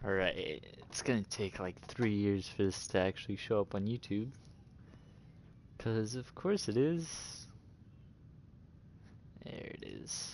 Alright, it's gonna take like 3 years for this to actually show up on YouTube. Because of course it is. There it is.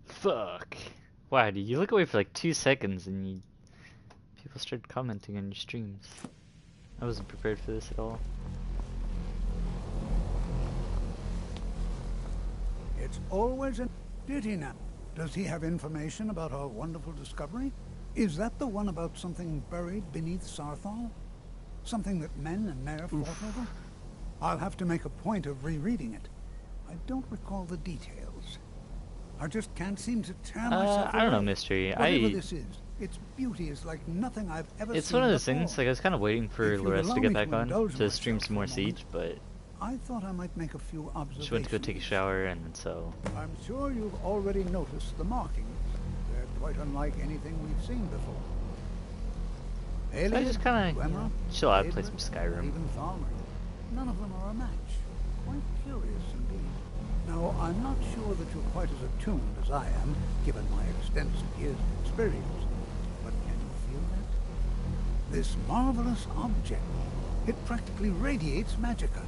Fuck. Wow, dude, you look away for like 2 seconds and people start commenting on your streams. I wasn't prepared for this at all. It's always a... Did he now? Does he have information about our wonderful discovery? Is that the one about something buried beneath Sarthal? Something that men and Mare fought over? I'll have to make a point of rereading it. I don't recall the details. I just can't seem to tear myself I don't know, away. Mystery. Whatever this is, its beauty is like nothing I've ever seen It's one of those before. things, like I was kind of waiting for If you'd Lores allow to get me back on indulge to stream myself some more for a moment, Siege, but I thought I might make a few observations. she went to go take a shower, and so... I'm sure you've already noticed the markings. They're quite unlike anything we've seen before. So I just kind of, chill out, play some Daedalus, Skyrim. even Thalmor. None of them are a match. Quite curious indeed. Now, I'm not sure that you're quite as attuned as I am, given my extensive years of experience. But can you feel that? This marvelous object. It practically radiates magicka.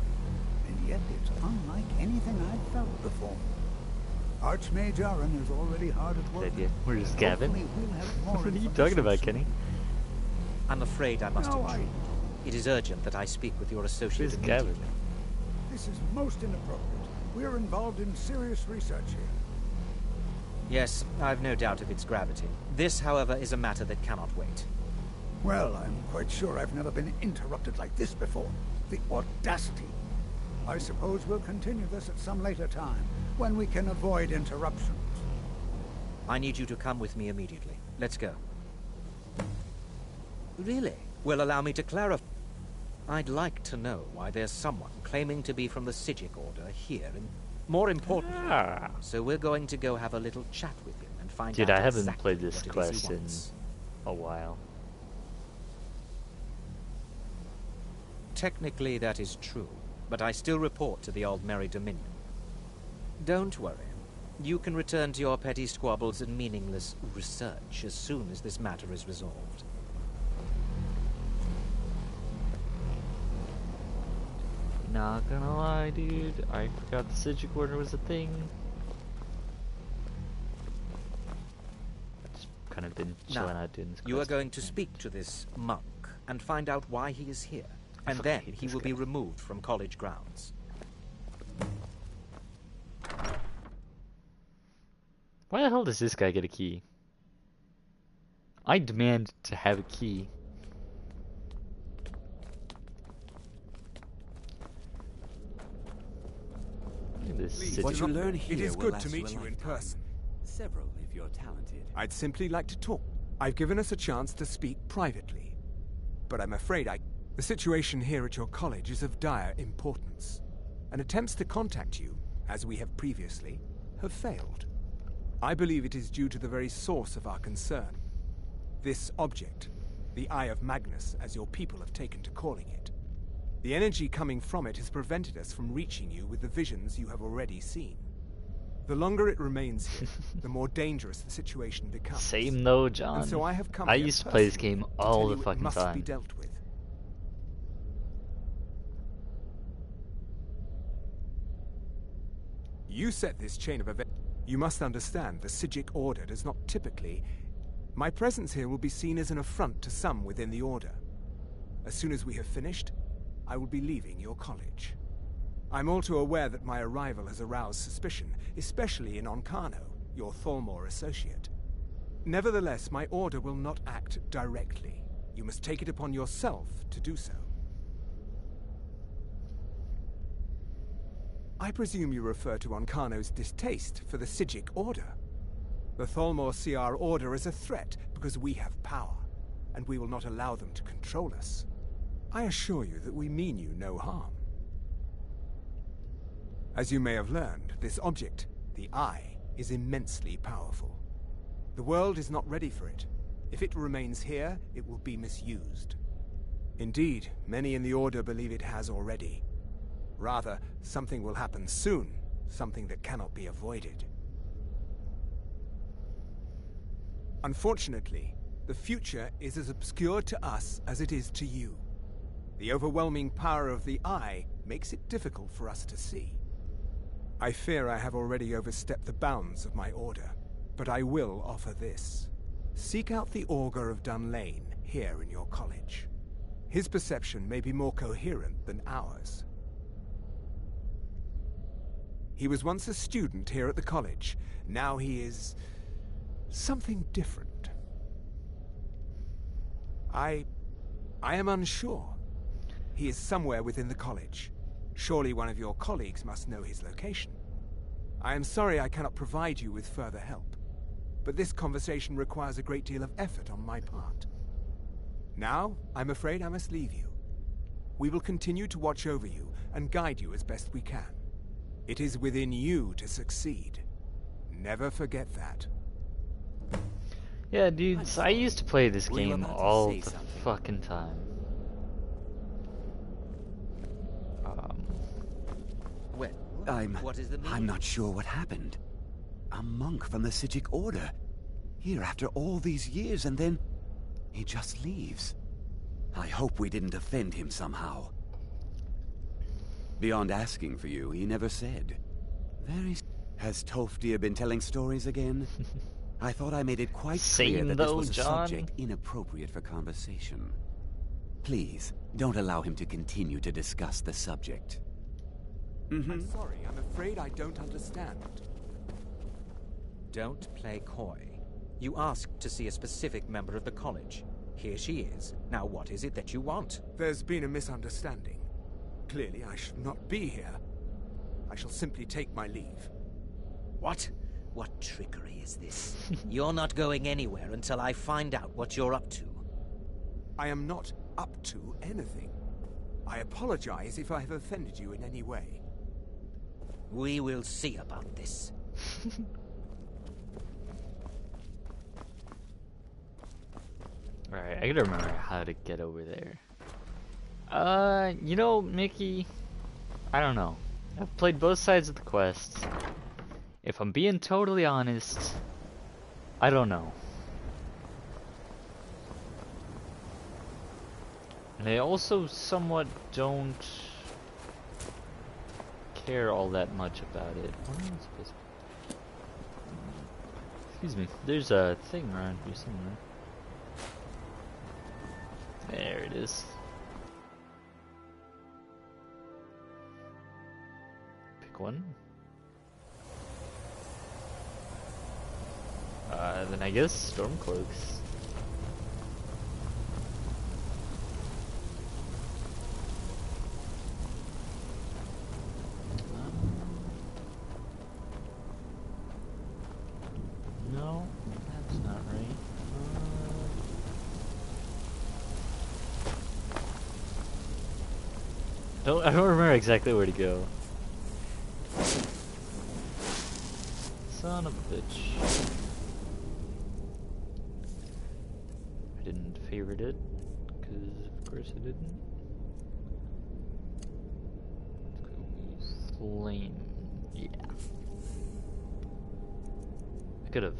And yet it's unlike anything I've felt before. Archmage Aaron is already hard at work. We're just Gavin. Hopefully we'll have more What are you information talking about, soon. Kenny? I'm afraid I must No, intrude. It is urgent that I speak with your associate Who's immediately. Gavin? This is most inappropriate. We're involved in serious research here. Yes, I've no doubt of its gravity. This, however, is a matter that cannot wait. Well, I'm quite sure I've never been interrupted like this before. The audacity. I suppose we'll continue this at some later time, when we can avoid interruptions. I need you to come with me immediately. Let's go. Really? Well, allow me to clarify. I'd like to know why there's someone claiming to be from the Sijic Order here, and more importantly, so we're going to go have a little chat with him and find Dude, out I haven't exactly played this what it is quest he in wants. a while. Technically, that is true, but I still report to the Aldmeri Dominion. Don't worry. You can return to your petty squabbles and meaningless research as soon as this matter is resolved. Not gonna lie, dude. I forgot the Sijic Order was a thing. Just kind of been chilling out doing this quest. You are going to speak to this monk and find out why he is here, and fucking then hate he this will guy. be removed from college grounds. Why the hell does this guy get a key? I demand to have a key. Look at this Please, Sijic what you Order. learn here It is will good last to you meet a you in lifetime. person. Several, if you're talented. I'd simply like to talk. I've given us a chance to speak privately. But I'm afraid the situation here at your college is of dire importance. And attempts to contact you, as we have previously, have failed. I believe it is due to the very source of our concern. This object, the Eye of Magnus, as your people have taken to calling it. The energy coming from it has prevented us from reaching you with the visions you have already seen. The longer it remains here, the more dangerous the situation becomes. Same though, John. And so I have come I here used to play this personally game to all tell the you it fucking must be time. dealt with. You set this chain of events. You must understand the Sijic Order does not typically... My presence here will be seen as an affront to some within the Order. As soon as we have finished, I will be leaving your college. I'm all too aware that my arrival has aroused suspicion, especially in Onkano, your Thalmor associate. Nevertheless, my order will not act directly. You must take it upon yourself to do so. I presume you refer to Onkano's distaste for the Psijic Order. The Thalmor see our order as a threat because we have power, and we will not allow them to control us. I assure you that we mean you no harm. As you may have learned, this object, the Eye, is immensely powerful. The world is not ready for it. If it remains here, it will be misused. Indeed, many in the Order believe it has already. Rather, something will happen soon, something that cannot be avoided. Unfortunately, the future is as obscure to us as it is to you. The overwhelming power of the Eye makes it difficult for us to see. I fear I have already overstepped the bounds of my order, but I will offer this. Seek out the Augur of Dunlane here in your college. His perception may be more coherent than ours. He was once a student here at the college. Now he is something different. I am unsure. He is somewhere within the college. Surely one of your colleagues must know his location. I am sorry I cannot provide you with further help, but this conversation requires a great deal of effort on my part. Now, I'm afraid I must leave you. We will continue to watch over you and guide you as best we can. It is within you to succeed. Never forget that. Yeah, dudes, I used to play this game all the fucking time. I'm not sure what happened. A monk from the Psijic Order. Here after all these years, and then he just leaves. I hope we didn't offend him somehow. Beyond asking for you, he never said. Has Tofdir been telling stories again? I thought I made it quite clear that this was a subject inappropriate for conversation. Please, don't allow him to continue to discuss the subject. I'm sorry, I'm afraid I don't understand. Don't play coy. You asked to see a specific member of the college. Here she is. Now what is it that you want? There's been a misunderstanding. Clearly I should not be here. I shall simply take my leave. What? What trickery is this? You're not going anywhere until I find out what you're up to. I am not up to anything. I apologize if I have offended you in any way. We will see about this. Alright, I gotta remember how to get over there. You know, Mickey, I don't know. I've played both sides of the quest. If I'm being totally honest, I don't know. And I also somewhat don't care all that much about it. Excuse me, there's a thing around here somewhere. There it is. Pick one. Then I guess Stormcloaks. No, that's not right. I don't remember exactly where to go. Son of a bitch. I didn't favorite it, because of course I didn't. Let's go flame. Yeah. I could have.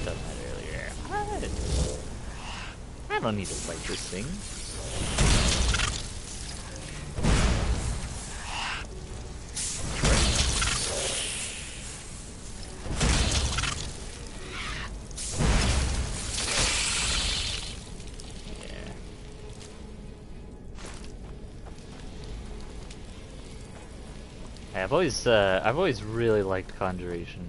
Done that earlier. I don't need to fight this thing. Yeah, I've always really liked Conjuration.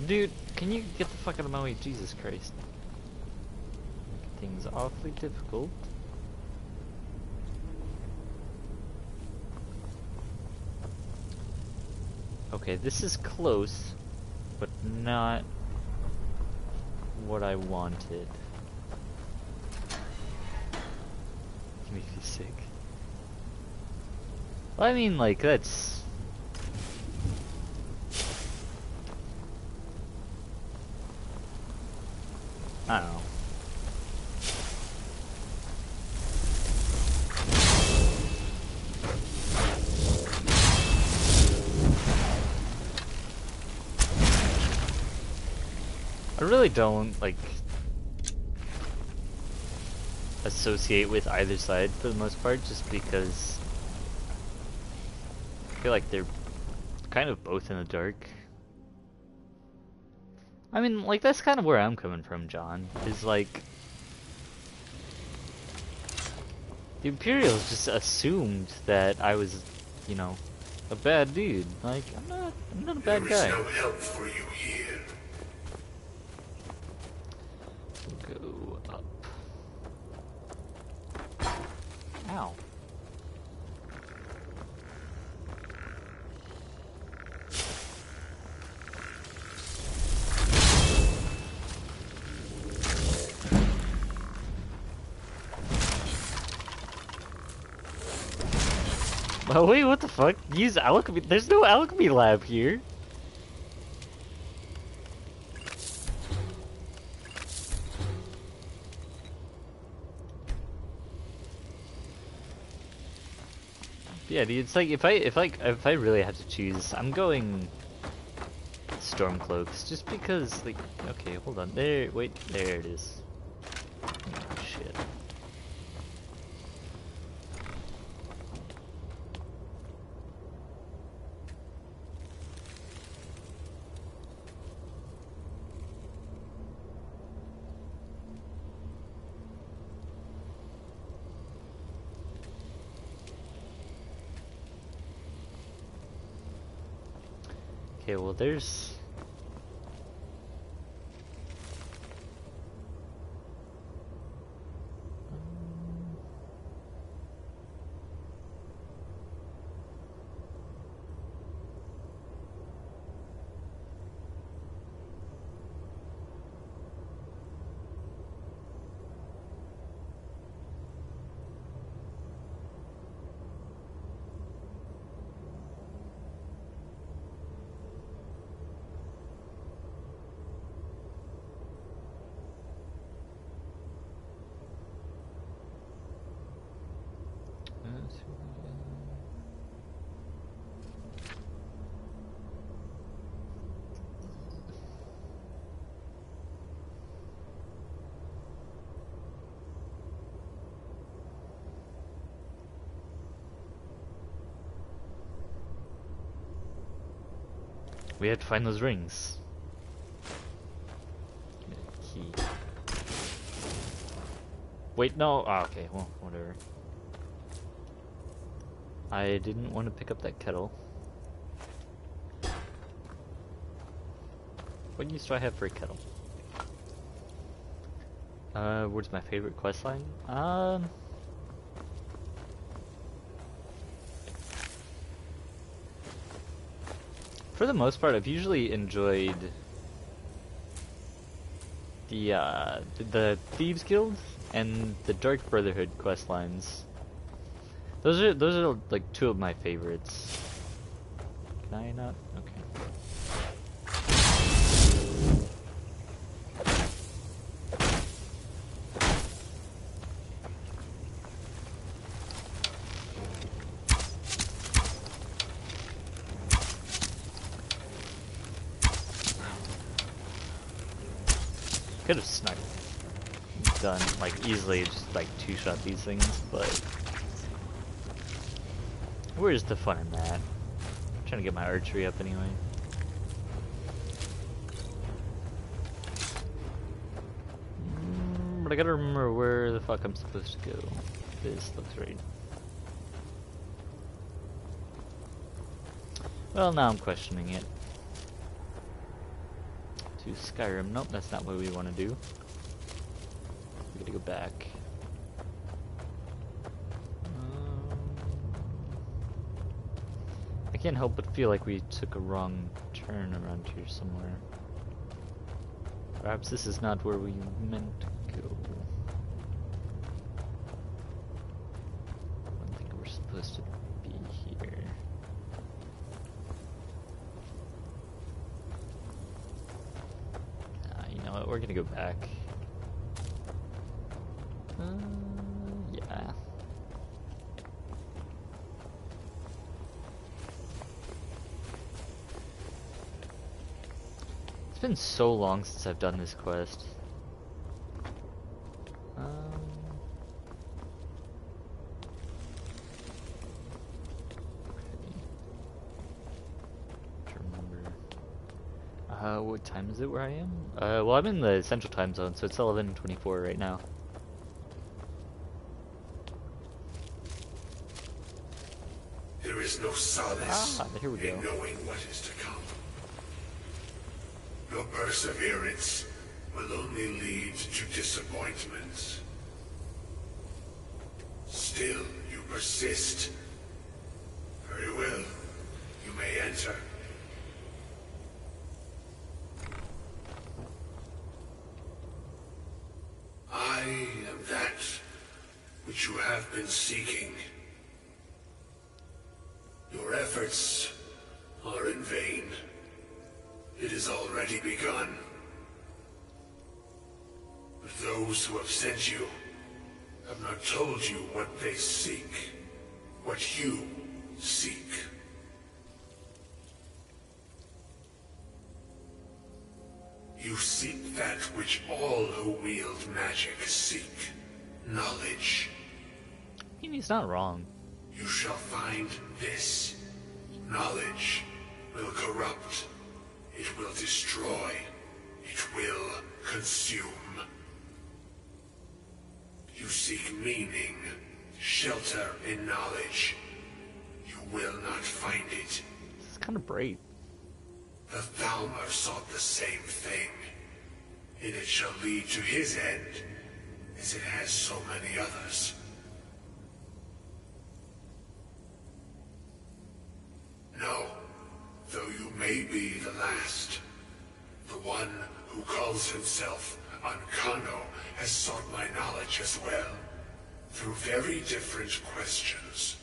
Dude, can you get the fuck out of my way? Jesus Christ. Things awfully difficult. Okay, this is close, but not what I wanted. Makes me sick. Well, I mean, like, that's... I don't know. I really don't, like, associate with either side for the most part, just because I feel like they're kind of both in the dark. I mean, like, that's kind of where I'm coming from, John, is like, the Imperials just assumed that I was, you know, a bad dude. Like, I'm not a bad guy. There is no help for you here. Go up. Ow. Oh wait, what the fuck? Use alchemy. There's no alchemy lab here. Yeah, dude, it's like if I really have to choose, I'm going Stormcloaks, just because, like, okay, hold on, there it is. Oh, shit. Okay, well, there's... We had to find those rings. Key. Wait, no. Oh, okay, well, whatever. I didn't want to pick up that kettle. What use do I have for a kettle? Where's my favorite questline? For the most part, I've usually enjoyed the Thieves Guild and the Dark Brotherhood questlines. Those are like two of my favorites. Can I not? Okay. Could have snuck done like easily just like two-shot these things, but where's the fun in that? I'm trying to get my archery up anyway. I gotta remember where the fuck I'm supposed to go. This looks right. Well, now I'm questioning it. To Skyrim. Nope, that's not what we want to do. We gotta go back. I can't help but feel like we took a wrong turn around here somewhere. Perhaps this is not where we meant to go. I don't think we're supposed to be here. You know what? We're gonna go back. Yeah. It's been so long since I've done this quest. What time is it where I am? Well, I'm in the central time zone, so it's 11:24 right now. There is no solace here we go. in knowing what is to come. Your perseverance will only lead to disappointment. Still, you persist. Very well. You may enter. I am that which you have been seeking. Your efforts are in vain. It has already begun. But those who have sent you have not told you what they seek, what you seek. You seek that which all who wield magic seek. Knowledge. I mean, he's not wrong. You shall find this. Knowledge will corrupt. It will destroy. It will consume. You seek meaning, shelter in knowledge. You will not find it. It's kind of brave. The Thalmor sought the same thing, and it shall lead to his end, as it has so many others. No, though you may be the last, the one who calls himself Ancano has sought my knowledge as well, through very different questions.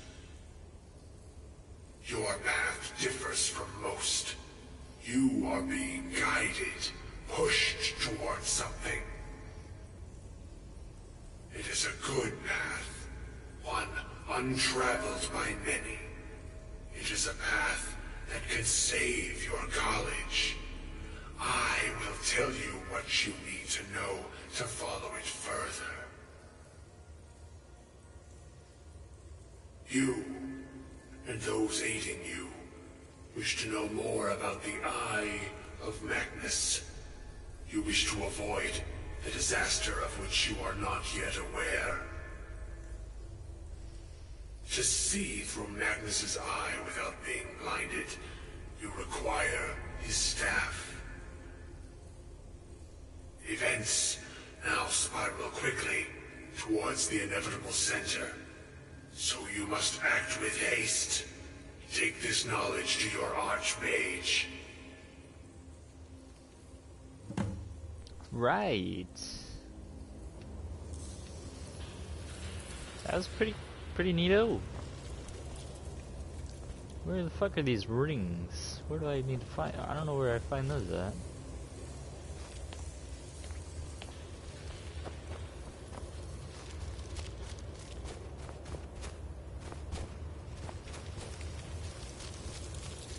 Your path differs from most. You are being guided, pushed towards something. It is a good path, one untraveled by many. It is a path that can save your college. I will tell you what you need to know to follow it further. You, and those aiding you, wish to know more about the Eye of Magnus. You wish to avoid the disaster of which you are not yet aware. To see through Magnus's eye without being blinded, you require his staff. Events now spiral quickly towards the inevitable center, so you must act with haste. Take this knowledge to your archmage. Right. That was pretty neato. Where the fuck are these rings? Where do I need to find? I don't know where I find those at.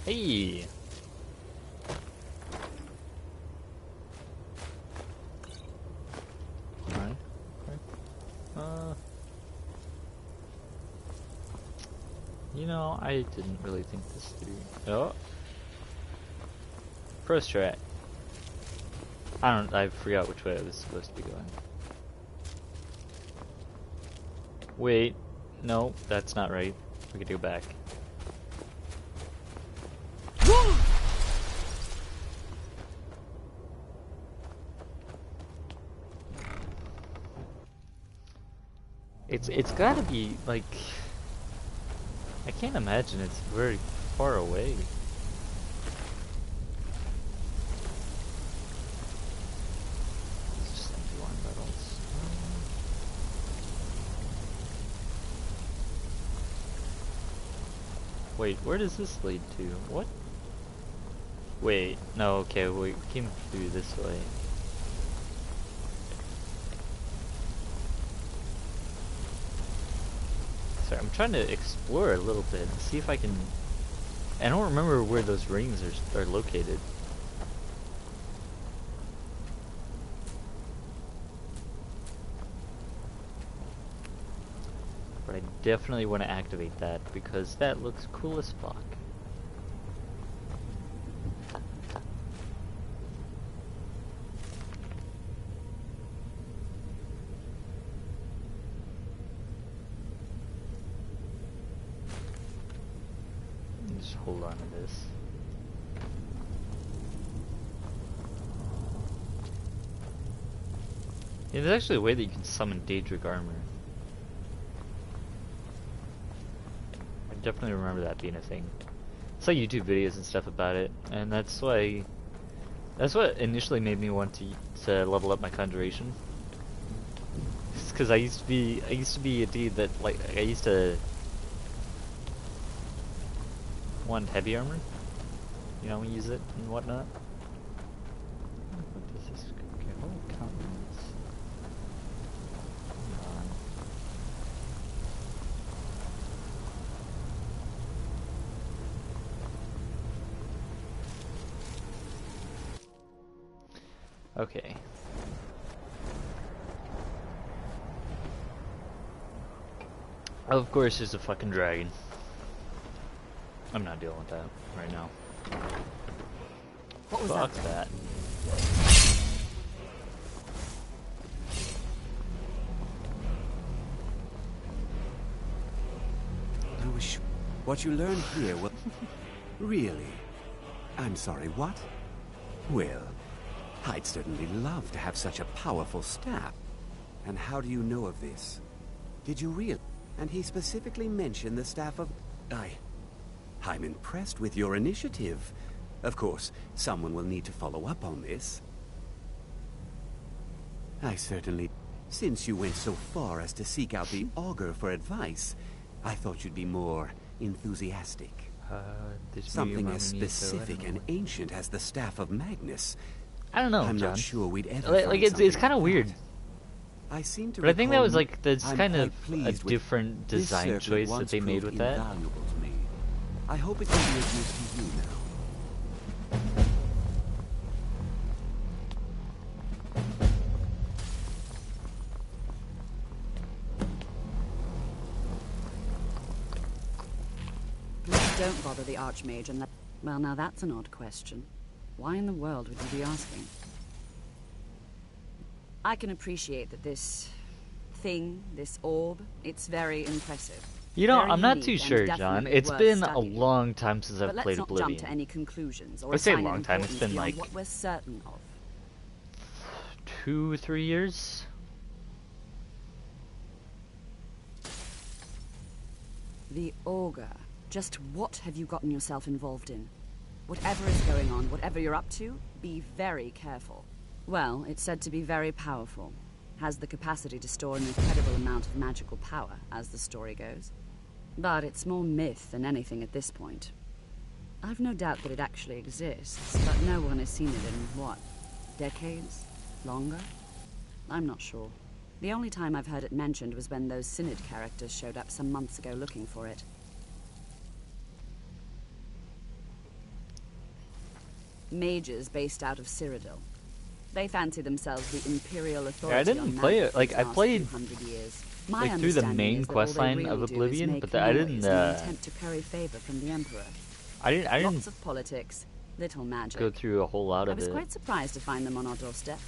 Hey. Alright. You know, I didn't really think this through. Oh. First strat. I forgot which way I was supposed to be going. Wait, no, that's not right. We can go back. It's gotta be like, I can't imagine it's very far away. It's just empty wine bottles. Wait, where does this lead to? What? Wait, no, okay, we came through this way. Sorry, I'm trying to explore a little bit and see if I can... I don't remember where those rings are located. But I definitely want to activate that because that looks cool as fuck. Just hold on to this. Yeah, there's actually a way that you can summon Daedric armor. I definitely remember that being a thing. I saw YouTube videos and stuff about it, and that's what initially made me want to level up my conjuration. Because I used to be a dude that I used to want heavy armor. You know, use it and whatnot. What does this? Okay, hold countenance. Hold on. Okay. Of course, there's a fucking dragon. I'm not dealing with that right now. What was Fuck that? I wish what you learn here will... Really? I'm sorry, what? Well, I'd certainly love to have such a powerful staff. And how do you know of this? Did you really? And he specifically mentioned the staff of... I'm impressed with your initiative. Of course, someone will need to follow up on this. I certainly... Since you went so far as to seek out the Augur for advice, I thought you'd be more enthusiastic. Something as specific and ancient as the Staff of Magnus. I don't know, I'm John. not sure we'd ever Like it's kind of weird. I seem to But I think that was like that's I'm kind of quite a pleased with different this design circuit choice that once they made proved with that. invaluable to me. I hope it can be of use to you now. Please don't bother the Archmage and let... Well, now that's an odd question. Why in the world would you be asking? I can appreciate that this thing, this orb, it's very impressive. You know, Very I'm not unique too and sure, John. definitely It's worth been a studying. long time since I've But let's played not Oblivion. jump to any conclusions or I say a assign long an time, it's importance been beyond like- what we're certain of. 2-3 years. The Augur. Just what have you gotten yourself involved in? Whatever is going on, whatever you're up to, be very careful. Well, it's said to be very powerful. Has the capacity to store an incredible amount of magical power, as the story goes. But it's more myth than anything at this point. I've no doubt that it actually exists, but no one has seen it in, what, decades? Longer? I'm not sure. The only time I've heard it mentioned was when those Synod characters showed up some months ago looking for it. Mages based out of Cyrodiil. They fancy themselves the imperial authority. Yeah, I didn't on play magic it. Like for I the last played 200 years. My like through the understanding main is that all quest they line really of do is Oblivion, make but I didn't. noise in an attempt to curry favor from the Emperor. I didn't Lots of politics, little magic. go through a whole lot I of was it. quite surprised to find them on our doorstep.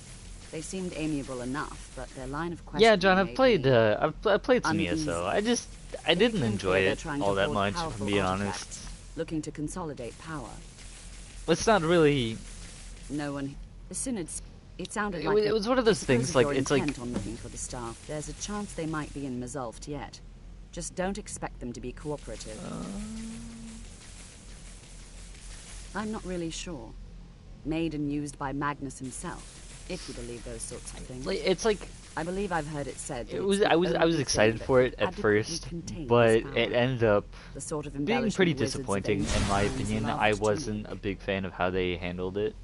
They seemed amiable enough, but their line of questioning. Yeah, John, I've made played me I've played some uneasy. ESO. I didn't Became enjoy clear they're it trying all to that hoard much, if powerful I'm being artifacts, honest. looking to consolidate power. It's not really. No one. The Synods. It sounded It, like it was one of those things. Like it's like. on looking for the staff. There's a chance they might be in Mazulft yet. Just don't expect them to be cooperative. I'm not really sure. Made and used by Magnus himself, if you believe those sorts of things. It's like. I believe I've heard it said. That It was. it's the I was only excited thing for that it can at first, adequately contain but this power. it ended up The sort of being embellishment pretty wizards of disappointing ancient in my times opinion. loved I to wasn't make. a big fan of how they handled it.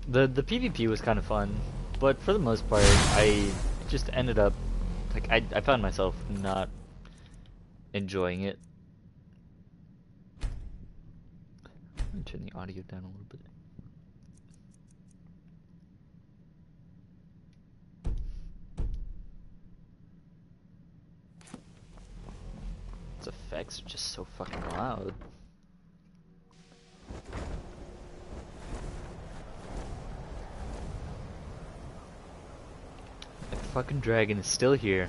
The PvP was kind of fun, but for the most part, I just ended up like I found myself not enjoying it. Let me turn the audio down a little bit. Its effects are just so fucking loud. That fucking dragon is still here.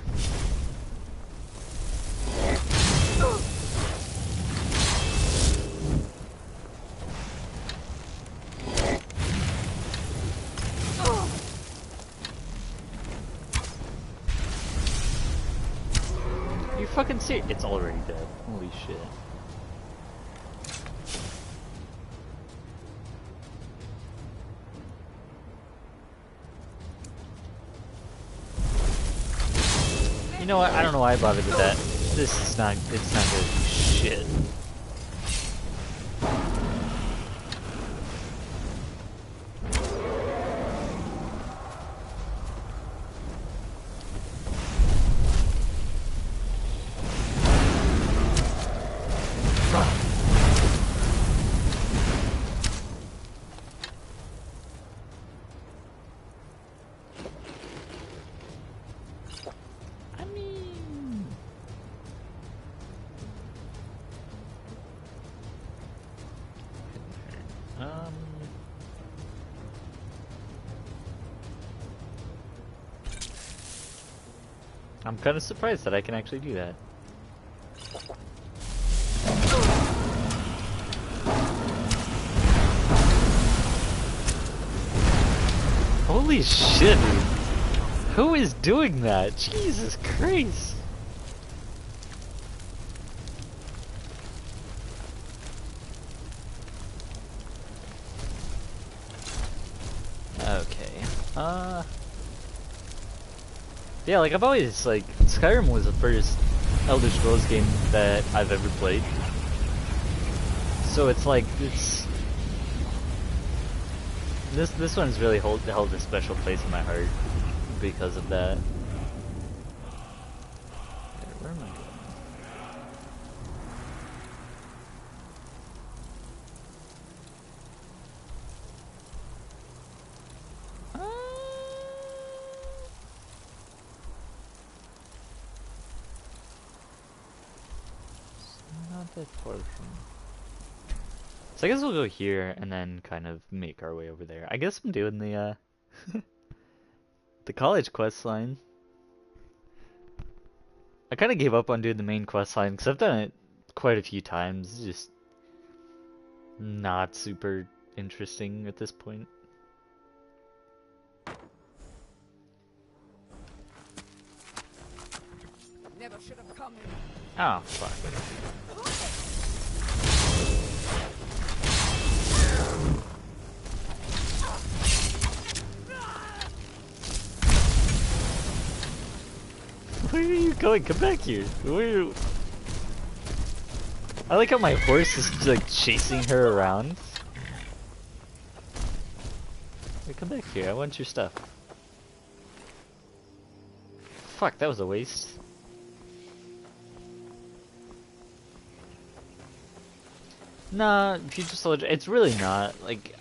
You fucking see it? It's already dead. Holy shit. You know what? I don't know why I bothered with that. This is not. It's not gonna do shit. I'm kind of surprised that I can actually do that. Holy shit, dude. Who is doing that? Jesus Christ. Okay. Yeah, like I've always, like, Skyrim was the first Elder Scrolls game that I've ever played. So it's like, this one's really held a special place in my heart because of that. Where am I going? Not that far from. So I guess we'll go here and then kind of make our way over there. I guess I'm doing the the college quest line. I kind of gave up on doing the main quest line because I've done it quite a few times. It's just not super interesting at this point. Never should have come in. Oh, fuck. Where are you going? Come back here. Where are you? I like how my horse is like chasing her around. Hey, come back here. I want your stuff. Fuck, that was a waste. Nah, Future Soldier, it's really not. Like,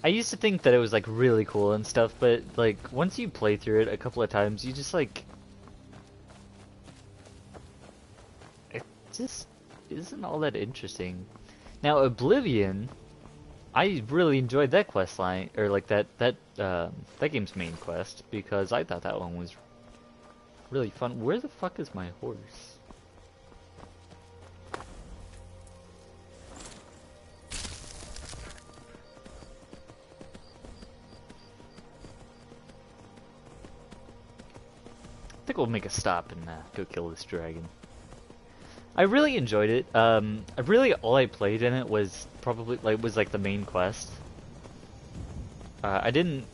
I used to think that it was like really cool and stuff, but like once you play through it a couple of times, you just like it just isn't all that interesting. Now Oblivion, I really enjoyed that quest line, or like that game's main quest, because I thought that one was really fun. Where the fuck is my horse? I think we'll make a stop and go kill this dragon. I really enjoyed it. All I played in it was probably like the main quest. I didn't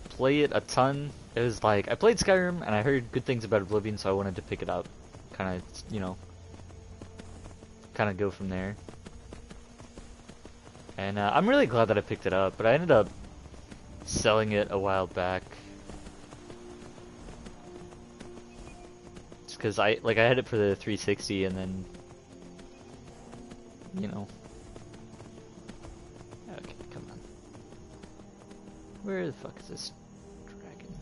play it a ton. It was like I played Skyrim and I heard good things about Oblivion, so I wanted to pick it up, kind of go from there. And I'm really glad that I picked it up, but I ended up selling it a while back. Because I had it for the 360 and then, you know. Okay, come on. Where the fuck is this dragon?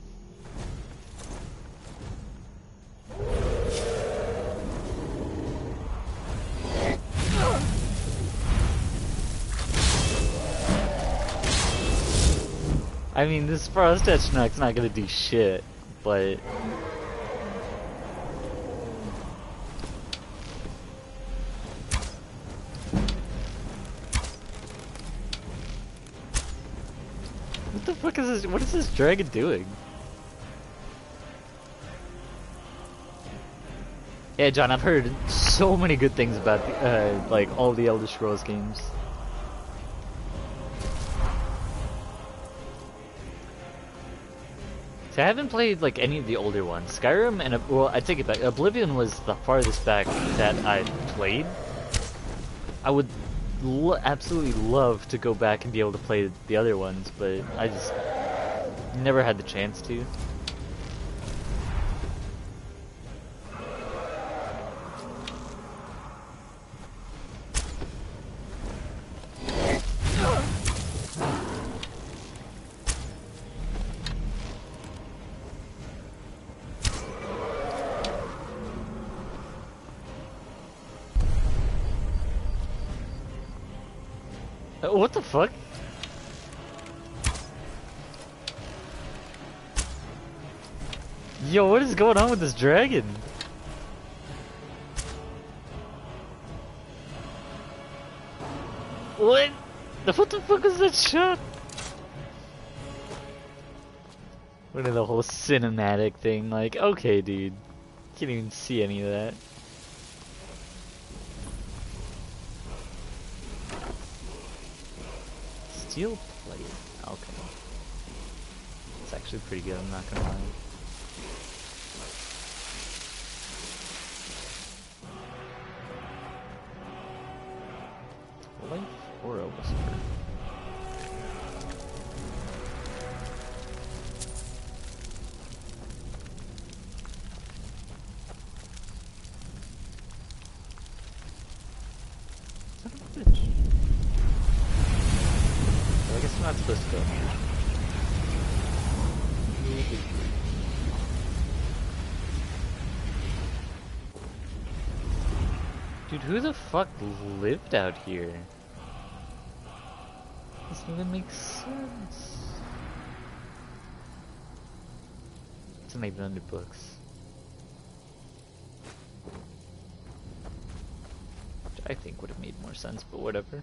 I mean, this Frost Etchnok's not gonna do shit, but... What is this dragon doing? Yeah, John, I've heard so many good things about like all the Elder Scrolls games. See, I haven't played like any of the older ones. Skyrim and well, I take it back. Oblivion was the farthest back that I played. I would absolutely love to go back and be able to play the other ones, but I just never had the chance to. What the fuck? Yo, what is going on with this dragon? What? What the fuck is that shot? What is the whole cinematic thing? Like, okay, dude. Can't even see any of that. Steel plate. Okay. It's actually pretty good, I'm not gonna lie. Life or a whisper? Son of a bitch. Well, I guess I'm not supposed to go. Dude, who the fuck lived out here? Doesn't even make sense. It's not even under books. Which I think would have made more sense, but whatever.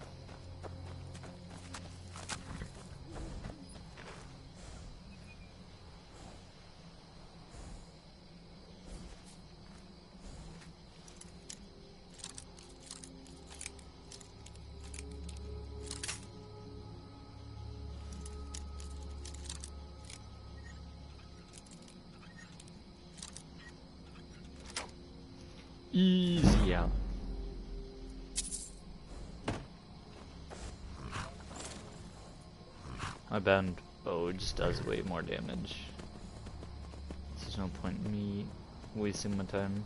Easy out. My bound bow just does way more damage. There's no point in me wasting my time.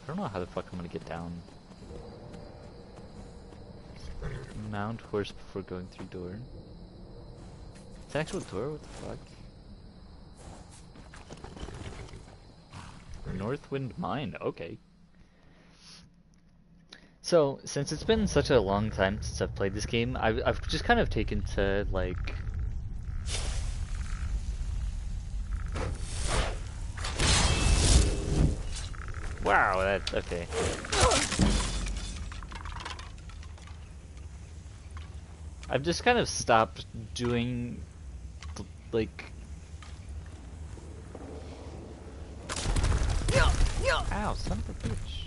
I don't know how the fuck I'm gonna get down. Mount horse before going through door. It's an actual door? What the fuck? Northwind Mine, okay. So, since it's been such a long time since I've played this game, I've just kind of taken to, like... Wow, that, okay. I've just kind of stopped doing, like... Ow, son of a bitch.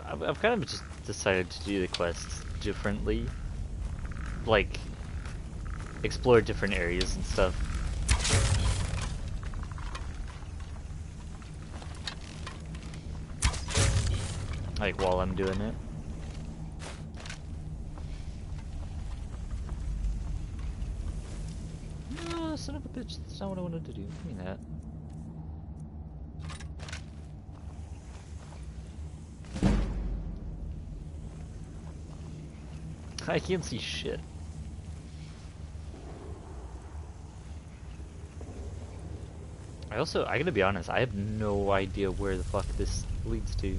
I've kind of just decided to do the quests differently. Like, explore different areas and stuff. Like, while I'm doing it. No, son of a bitch, that's not what I wanted to do. Give me that. I can't see shit. I gotta be honest, I have no idea where the fuck this leads to.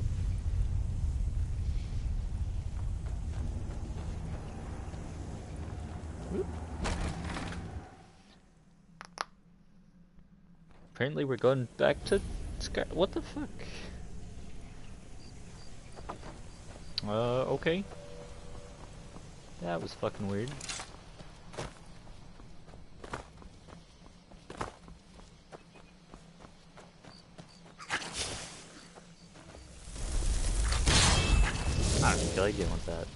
Whoop. Apparently we're going back to Skyrim. What the fuck? Okay. That was fucking weird. I don't feel like dealing with that.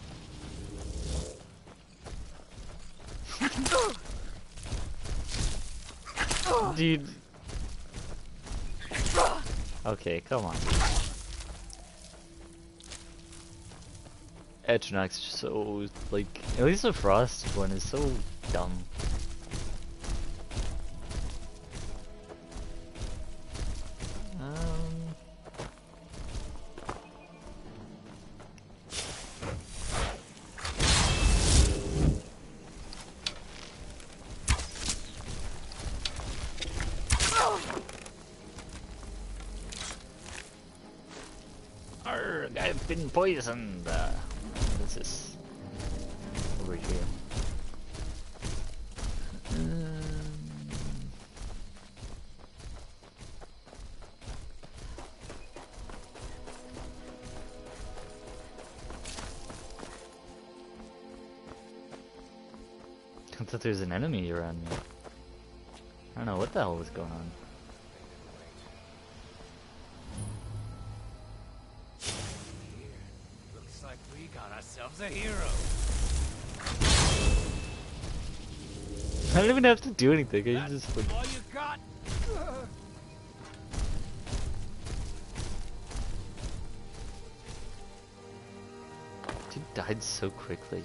Dude. Okay, come on. Etronach's so, like, at least the Frost one is so dumb. Arrgh, I've been poisoned. What's this? Over here. I thought there's an enemy around me. I don't know what the hell was going on. Looks like we got ourselves a hero. I don't even have to do anything. I That's just like... all you got? Dude died so quickly.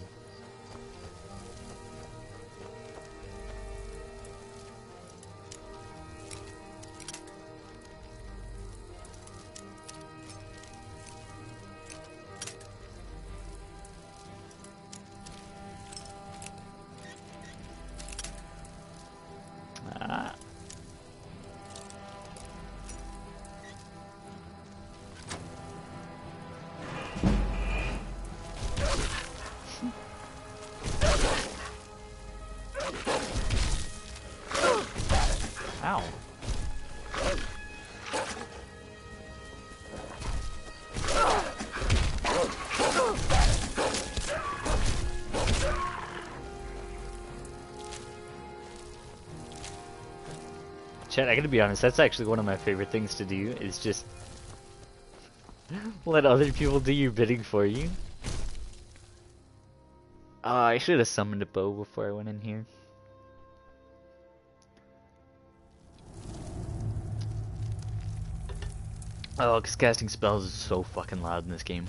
Ow. Chat, I gotta be honest, that's actually one of my favorite things to do, is just let other people do your bidding for you. I should have summoned a bow before I went in here. Oh, because casting spells is so fucking loud in this game.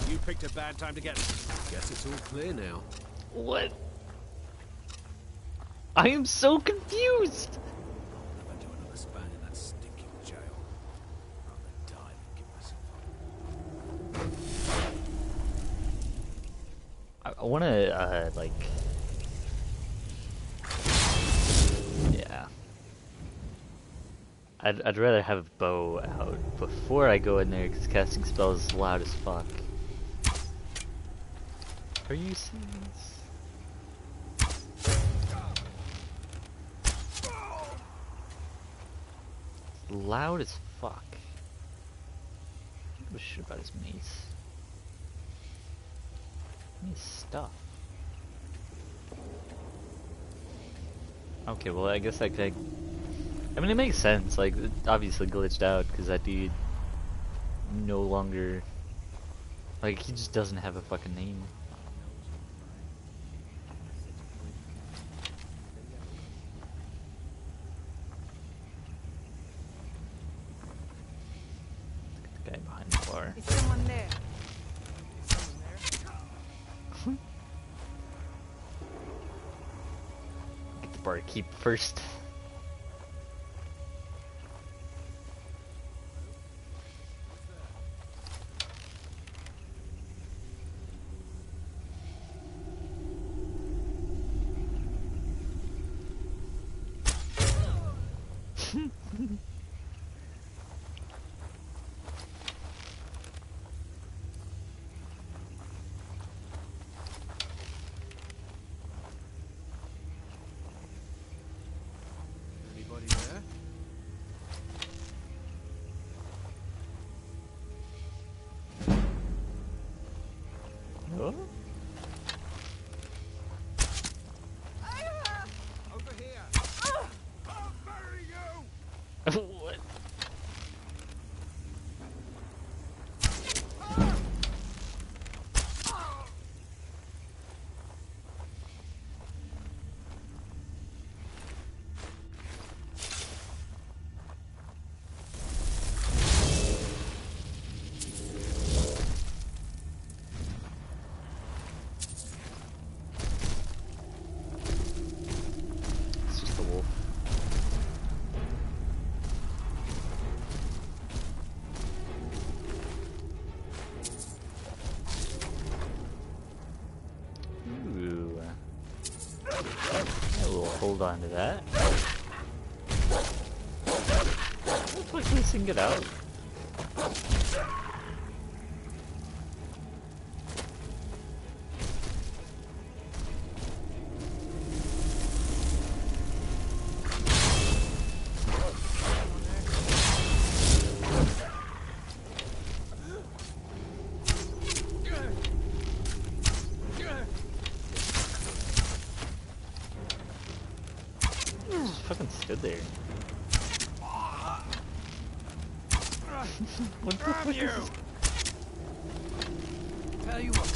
You picked a bad time to get. Guess it's all clear now. What? I am so confused! I'll never do another span in that stinking jail. Rather die than give myself up. I wanna, like... I'd rather have a bow out before I go in there, because casting spells is loud as fuck. Are you serious? Loud as fuck. I don't give a shit about his mace. His stuff. Okay, well I guess I could. I mean, it makes sense. Like, it obviously glitched out because that dude no longer. Like, he just doesn't have a fucking name. The guy behind the bar. Is someone there? Get the barkeep first. Anybody there? Oh? Over here! I'm burying you! What? It's just a wolf. Ooh. Yeah, we'll hold on to that. Hopefully this can get out. Just fucking stood there. What the fuck is this? Tell you what.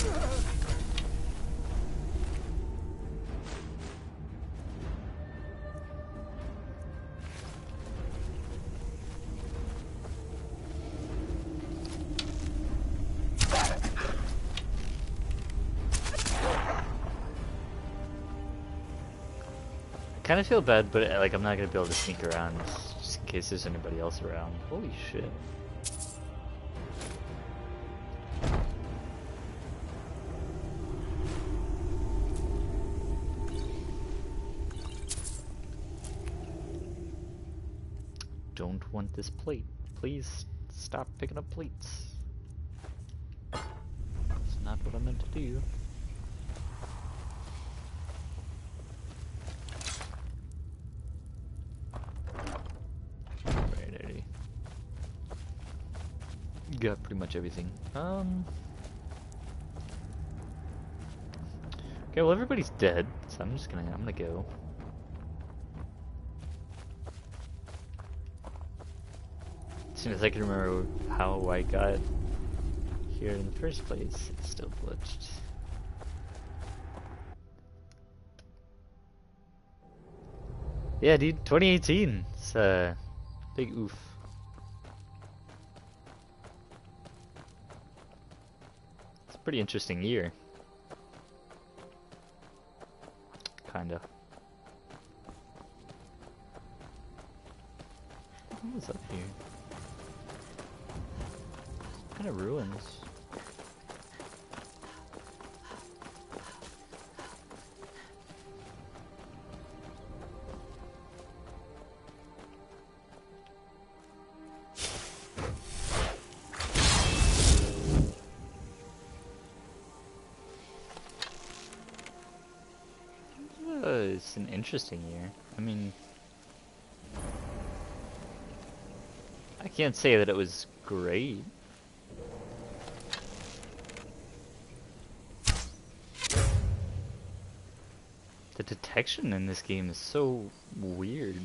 I kind of feel bad, but like I'm not gonna be able to sneak around just in case there's anybody else around. Holy shit. Don't want this plate. Please stop picking up plates. It's not what I meant to do. Right, Eddie. Got pretty much everything. Okay, well everybody's dead, so I'm gonna go. As soon as I can remember how I got here in the first place, it's still glitched. Yeah, dude, 2018. It's a big oof. It's a pretty interesting year. Kinda. What is up here? What kind of ruins? It's an interesting year. I mean, I can't say that it was great. The detection in this game is so weird.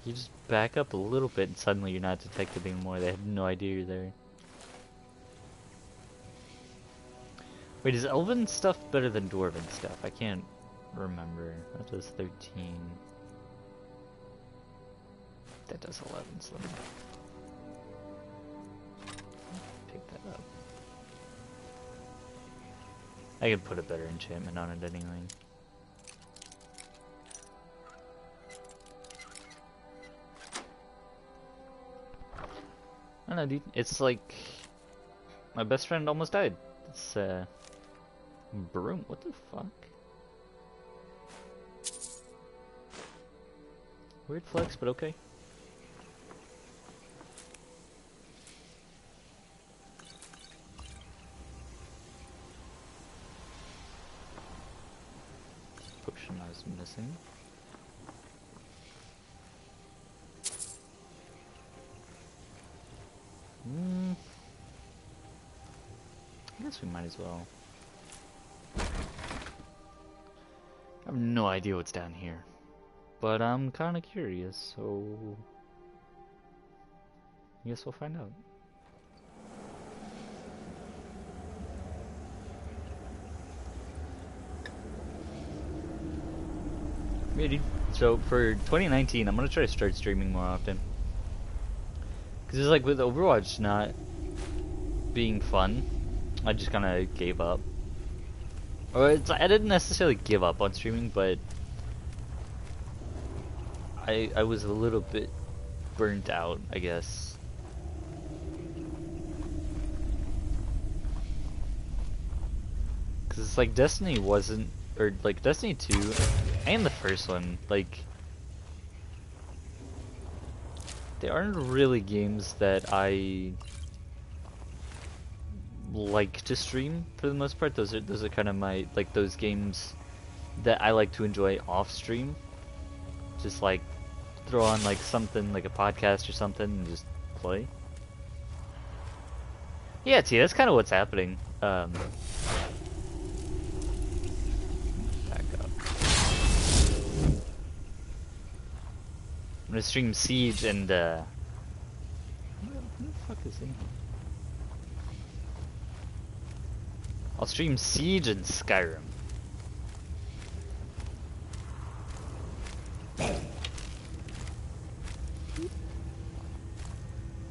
You just back up a little bit and suddenly you're not detected anymore. They have no idea you're there. Wait, is Elven stuff better than Dwarven stuff? I can't remember. That does 13. That does 11, so let me pick that up. I could put a better enchantment on it anyway. I don't know, dude. It's like my best friend almost died. It's broom. What the fuck? Weird flex, but okay. Potion I was missing. I guess we might as well. I have no idea what's down here, but I'm kind of curious, so I guess we'll find out. Maybe. So for 2019, I'm gonna try to start streaming more often. Cause it's like with Overwatch not being fun, I just kind of gave up. Or I didn't necessarily give up on streaming, but I was a little bit burnt out, I guess. Cause it's like Destiny wasn't, or like Destiny 2 and the first one, like they aren't really games that I like to stream for the most part. Those are kind of my, like, those games that I like to enjoy off stream. Just like throw on like something like a podcast or something and just play. Yeah, T, that's kind of what's happening. Back up. I'm gonna stream Siege and who the fuck is he? I'll stream Siege and Skyrim.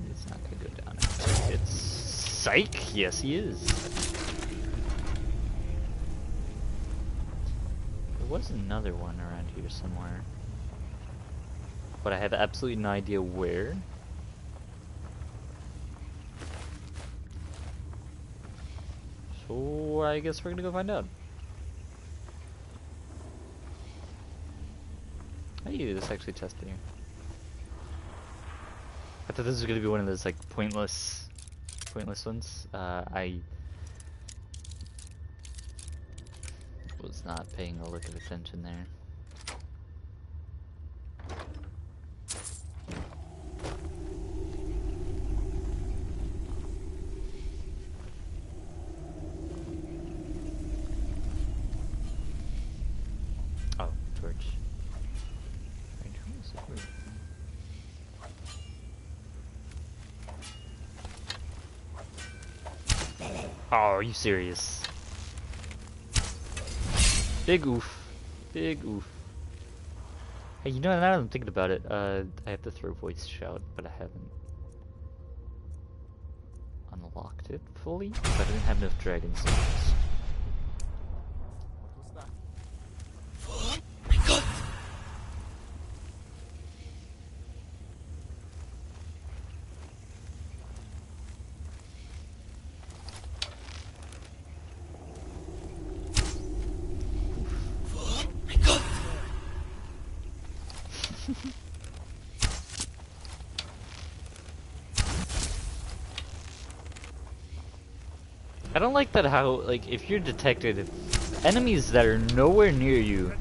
It's not gonna go down. It's Psych? Yes, he is. There was another one around here somewhere, but I have absolutely no idea where. So I guess we're gonna go find out. Hey, this actually testing. I thought this was gonna be one of those like pointless ones. I was not paying a lick of attention there. Oh, torch. Oh, are you serious? Big oof. Big oof. Hey, you know, now that I'm thinking about it, I have to throw voice shout, but I haven't unlocked it fully. I didn't have enough dragon souls. I don't like that how, like, if you're detected enemies that are nowhere near you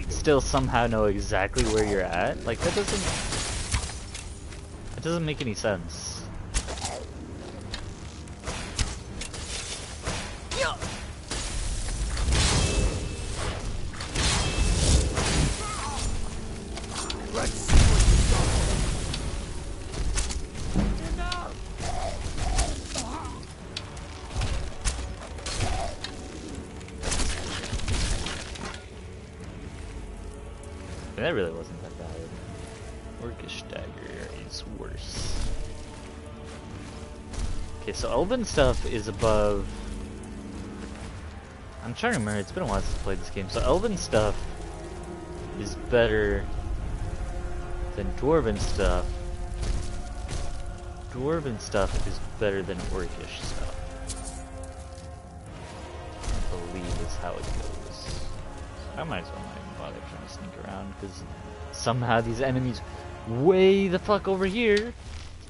still somehow know exactly where you're at. Like that doesn't make any sense. That really wasn't that bad. Orcish dagger is worse. Okay, so elven stuff is above... I'm trying to remember, it's been a while since I played this game. So elven stuff is better than dwarven stuff. Dwarven stuff is better than orcish stuff. I believe is how it goes. So I might as well not even bother trying to sneak around, because somehow these enemies way the fuck over here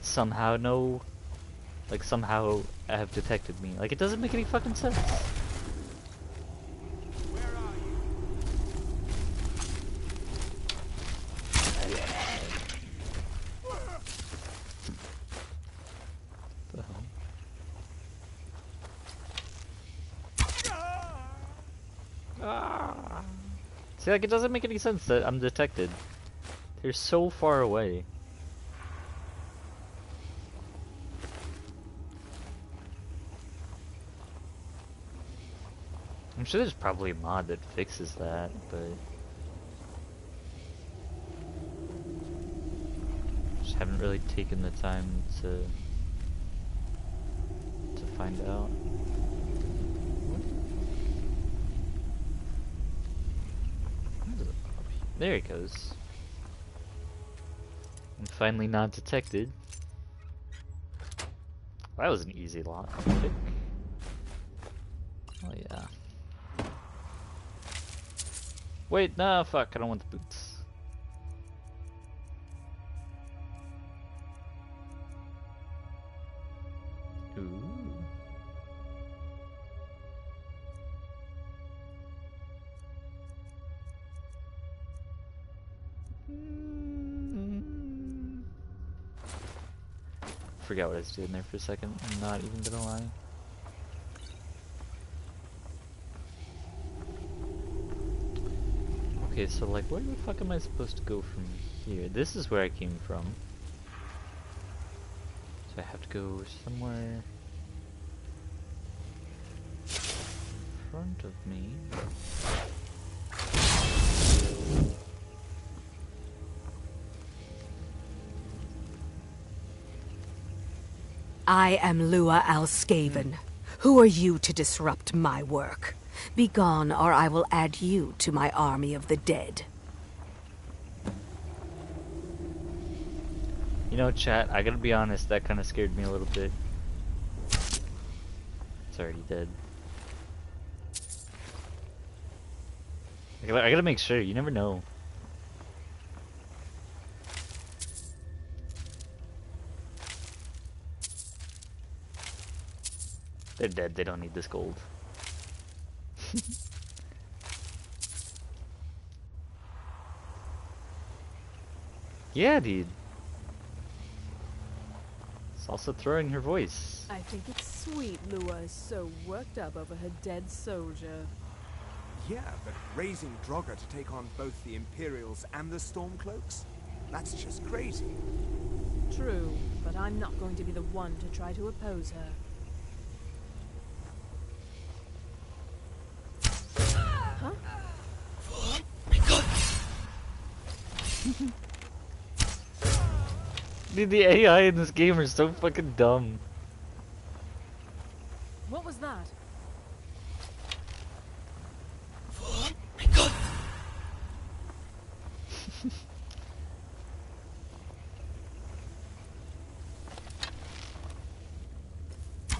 somehow know, like somehow have detected me. Like it doesn't make any fucking sense. See, like, it doesn't make any sense that I'm detected. They're so far away. I'm sure there's probably a mod that fixes that, but... just haven't really taken the time to find out. There it goes. I'm finally not detected. That was an easy lock. Oh yeah. Wait, nah, fuck, I don't want the boots. Ooh. Forgot what I was doing there for a second. I'm not even gonna lie. Okay, so like, where the fuck am I supposed to go from here? This is where I came from. So I have to go somewhere in front of me. I am Lua Alskaven. Who are you to disrupt my work? Begone, or I will add you to my army of the dead. You know, chat, I gotta be honest, that kind of scared me a little bit. It's already dead. I gotta make sure, you never know. They're dead, they don't need this gold. Yeah, dude. It's also throwing her voice. I think it's sweet Lua is so worked up over her dead soldier. Yeah, but raising Draugr to take on both the Imperials and the Stormcloaks? That's just crazy. True, but I'm not going to be the one to try to oppose her. Huh? Oh my god! Dude, the AI in this game are so fucking dumb. What was that? Oh my god!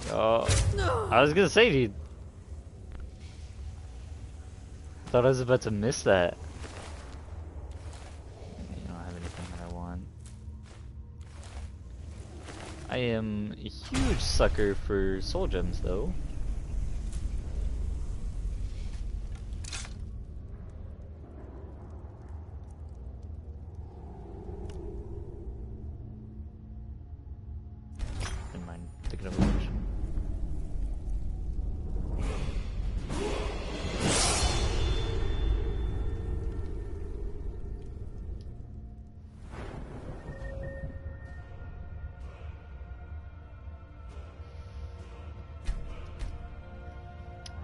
Oh, I was gonna say, dude. Thought I was about to miss that. You don't have anything that I want. I am a huge sucker for soul gems, though.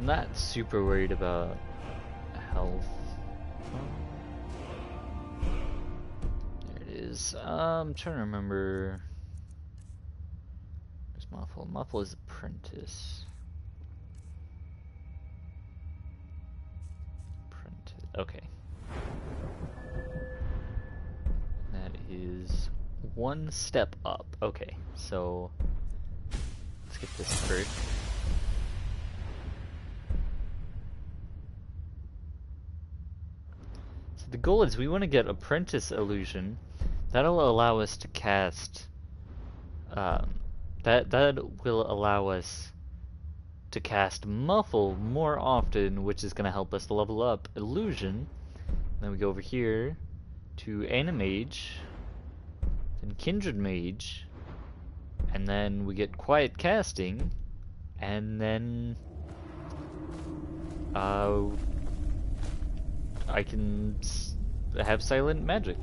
not super worried about health. There it is. I'm trying to remember. Where's Muffle? Muffle is apprentice. Okay. That is one step up. Okay, so let's get this perk. So the goal is we want to get Apprentice Illusion. That'll allow us to cast. That will allow us to cast Muffle more often, which is going to help us level up Illusion. Then we go over here to Animage, then Kindred Mage, and then we get Quiet Casting, and then I can have Silent Magic.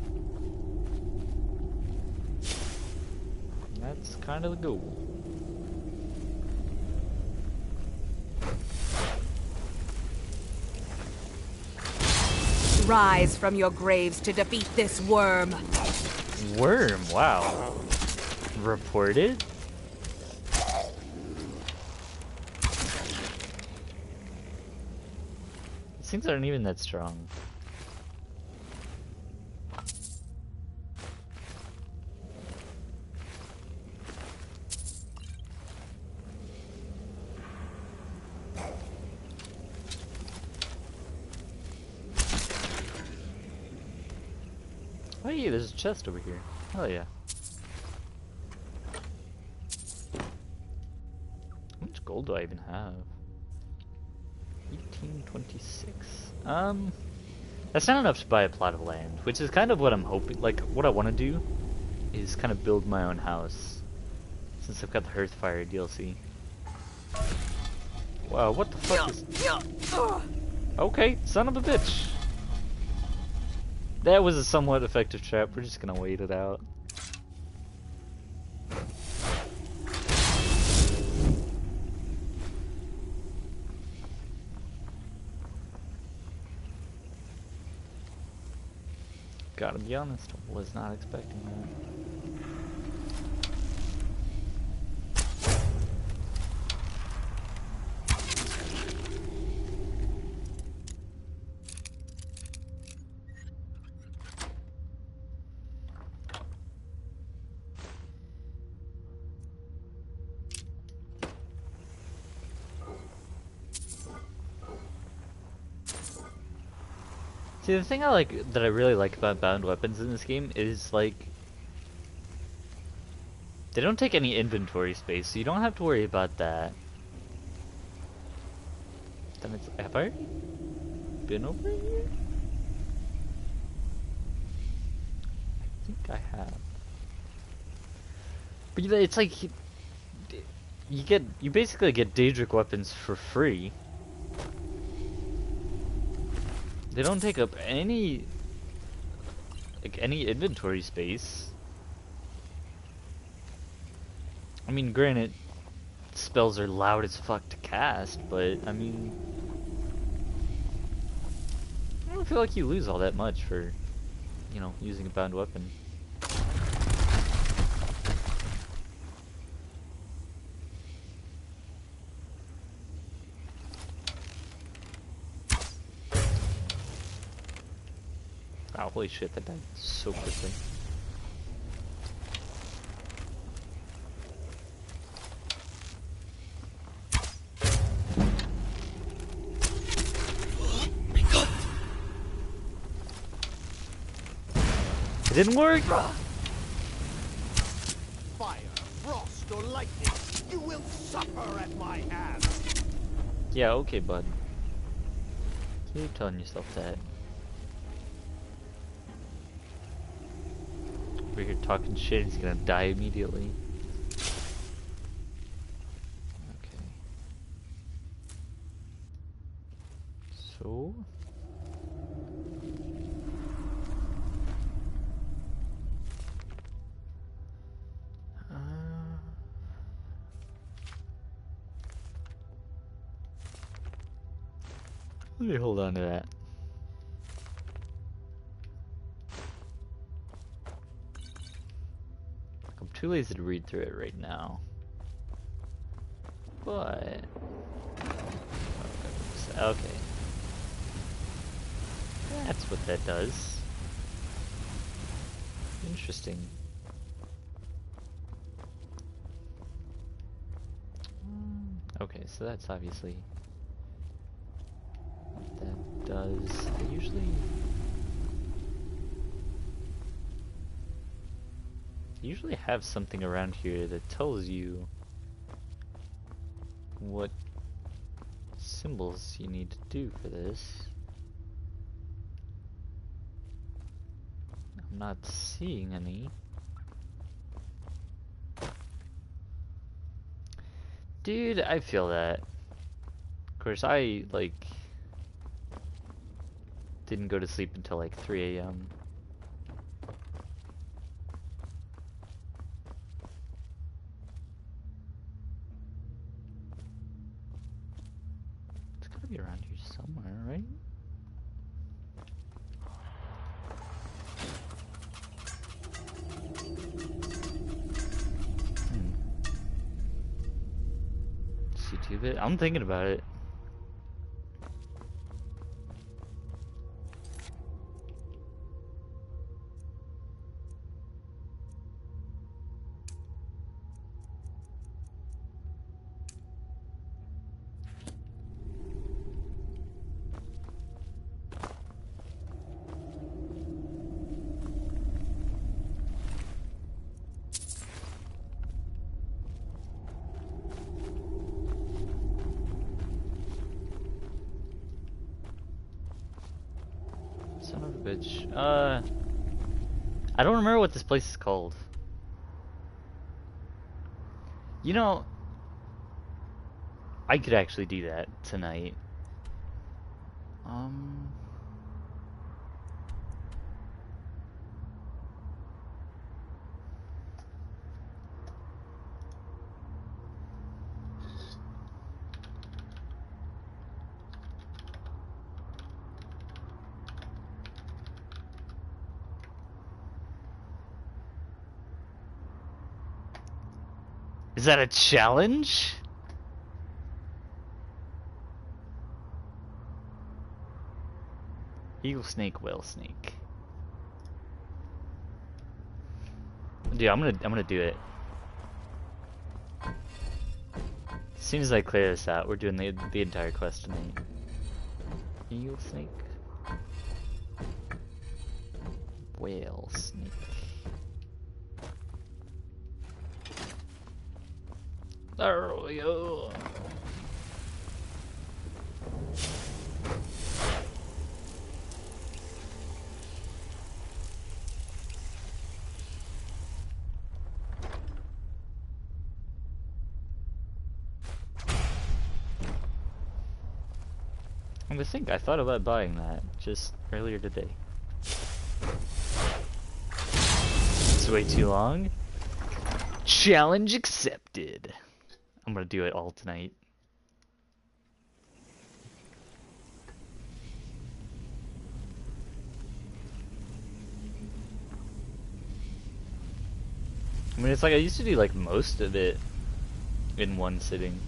That's kind of the goal. Rise from your graves to defeat this worm. Worm, wow. Reported? These things aren't even that strong. Oh yeah, there's a chest over here. Oh yeah. How much gold do I even have? 1826. That's not enough to buy a plot of land, which is kind of what I'm hoping, like, what I want to do is kind of build my own house. Since I've got the Hearthfire DLC. Wow, what the fuck is... Okay, son of a bitch. That was a somewhat effective trap. We're just gonna wait it out. Gotta be honest, was not expecting that. See, the thing that I really like about bound weapons in this game is, like, they don't take any inventory space, so you don't have to worry about that. Then it's, have I been over here? I think I have. But it's like, you basically get Daedric weapons for free. They don't take up any inventory space. I mean, granted, spells are loud as fuck to cast, but I mean, I don't feel like you lose all that much for, you know, using a bound weapon. Oh, holy shit, that died so quickly. It didn't work! Fire, frost, or lightning, you will suffer at my hands! Yeah, okay, bud. Keep telling yourself that. Over here talking shit, he's gonna die immediately. Okay. So... Let me hold on to that. I'm too lazy to read through it right now. But... okay. That's what that does. Interesting. Okay, so that's obviously what that does. I usually have something around here that tells you what symbols you need to do for this. I'm not seeing any. Dude, I feel that. Of course, I, like, didn't go to sleep until like 3 a.m. It's gotta be around here somewhere, right? C2-bit? I'm thinking about it. Son of a bitch. I don't remember what this place is called. You know, I could actually do that tonight. Is that a challenge? Eagle snake, whale snake. Dude, I'm gonna do it. As soon as I clear this out, we're doing the entire quest tonight. Eagle snake. Whale snake. There we go. I think I thought about buying that just earlier today. It's way too long. Challenge accepted. I'm gonna do it all tonight. I mean, it's like I used to do like most of it in one sitting.